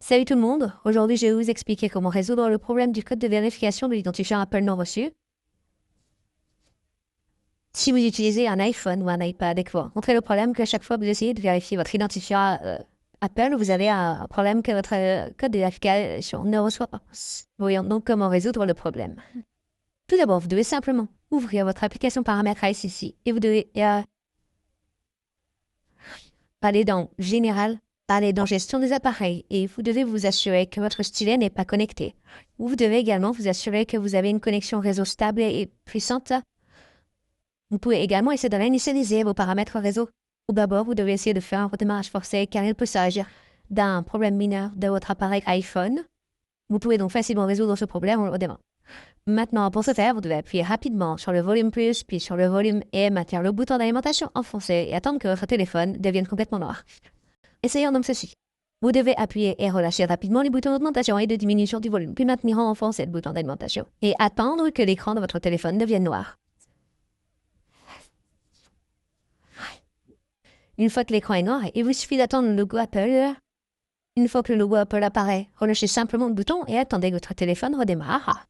Salut tout le monde, aujourd'hui je vais vous expliquer comment résoudre le problème du code de vérification de l'identifiant Apple non reçu. Si vous utilisez un iPhone ou un iPad et que vous rencontrez le problème qu'à chaque fois que vous essayez de vérifier votre identifiant Apple, vous avez un problème que votre code de vérification ne reçoit pas. Voyons donc comment résoudre le problème. Tout d'abord, vous devez simplement ouvrir votre application paramètres ici et vous devez aller dans Général, aller dans Gestion des appareils et vous devez vous assurer que votre stylet n'est pas connecté. Vous devez également vous assurer que vous avez une connexion réseau stable et puissante. Vous pouvez également essayer de réinitialiser vos paramètres réseau. Ou d'abord, vous devez essayer de faire un redémarrage forcé car il peut s'agir d'un problème mineur de votre appareil iPhone. Vous pouvez donc facilement résoudre ce problème en le redémarrant. Maintenant, pour ce faire, vous devez appuyer rapidement sur le volume plus, puis sur le volume et maintenir le bouton d'alimentation enfoncé et attendre que votre téléphone devienne complètement noir. Essayons donc ceci. Vous devez appuyer et relâcher rapidement les boutons d'augmentation et de diminution du volume, puis maintenir enfoncé le bouton d'alimentation et attendre que l'écran de votre téléphone devienne noir. Une fois que l'écran est noir, il vous suffit d'attendre le logo Apple. Une fois que le logo Apple apparaît, relâchez simplement le bouton et attendez que votre téléphone redémarre.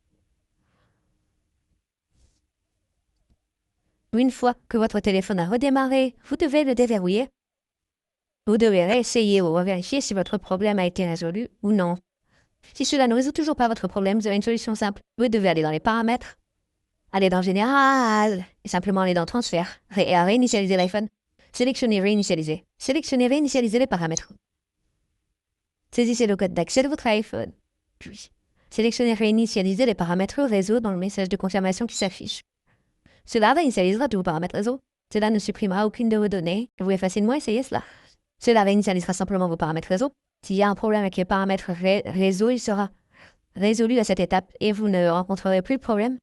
Une fois que votre téléphone a redémarré, vous devez le déverrouiller. Vous devez réessayer ou vérifier si votre problème a été résolu ou non. Si cela ne résout toujours pas votre problème, vous avez une solution simple. Vous devez aller dans les paramètres, aller dans Général, et simplement aller dans Transfert, et réinitialiser l'iPhone. Sélectionnez Réinitialiser. Sélectionnez Réinitialiser les paramètres. Saisissez le code d'accès de votre iPhone. Puis, sélectionnez Réinitialiser les paramètres réseau dans le message de confirmation qui s'affiche. Cela réinitialisera tous vos paramètres réseau. Cela ne supprimera aucune de vos données. Vous pouvez facilement essayer cela. Cela réinitialisera simplement vos paramètres réseau. S'il y a un problème avec les paramètres réseau, il sera résolu à cette étape et vous ne rencontrerez plus de problème.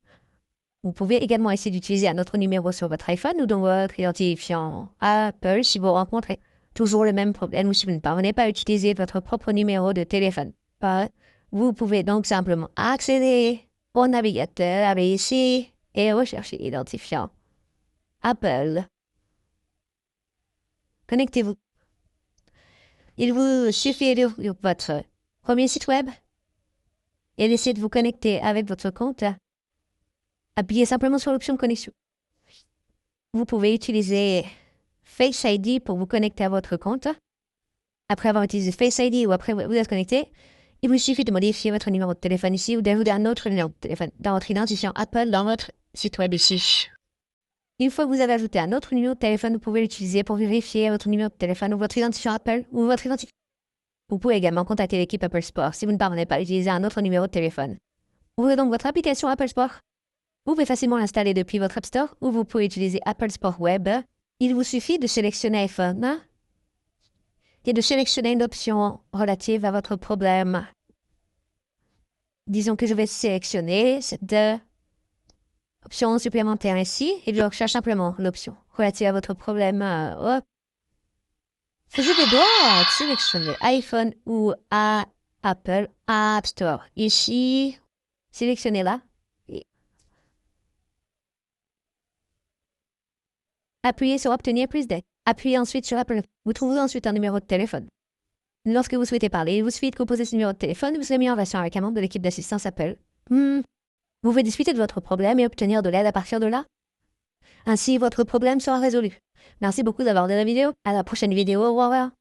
Vous pouvez également essayer d'utiliser un autre numéro sur votre iPhone ou dans votre identifiant Apple si vous rencontrez toujours le même problème ou si vous ne parvenez pas à utiliser votre propre numéro de téléphone. Vous pouvez donc simplement accéder au navigateur, aller ici et rechercher l'identifiant Apple. Connectez-vous. Il vous suffit d'ouvrir votre premier site web et d'essayer de vous connecter avec votre compte. Appuyez simplement sur l'option connexion. Vous pouvez utiliser Face ID pour vous connecter à votre compte. Après avoir utilisé Face ID ou après vous êtes connecté, il vous suffit de modifier votre numéro de téléphone ici ou d'ajouter un autre numéro de téléphone dans votre identifiant Apple dans votre site web ici. Une fois que vous avez ajouté un autre numéro de téléphone, vous pouvez l'utiliser pour vérifier votre numéro de téléphone ou votre identifiant Apple ou votre identifiant. Vous pouvez également contacter l'équipe Apple Store si vous ne parvenez pas à utiliser un autre numéro de téléphone. Ouvrez donc votre application Apple Store. Vous pouvez facilement l'installer depuis votre App Store ou vous pouvez utiliser Apple Store Web. Il vous suffit de sélectionner iPhone et de sélectionner une option relative à votre problème. Disons que je vais sélectionner cette option supplémentaire ici et je recherche simplement l'option relative à votre problème. Je vais devoir sélectionner iPhone ou Apple App Store. Ici, sélectionnez-la. Appuyez sur Obtenir plus d'aide. Appuyez ensuite sur Apple. Vous trouverez ensuite un numéro de téléphone. Lorsque vous souhaitez parler, il vous suffit de composer ce numéro de téléphone et vous serez mis en relation avec un membre de l'équipe d'assistance Apple. Vous pouvez discuter de votre problème et obtenir de l'aide à partir de là. Ainsi, votre problème sera résolu. Merci beaucoup d'avoir regardé la vidéo. À la prochaine vidéo. Au revoir.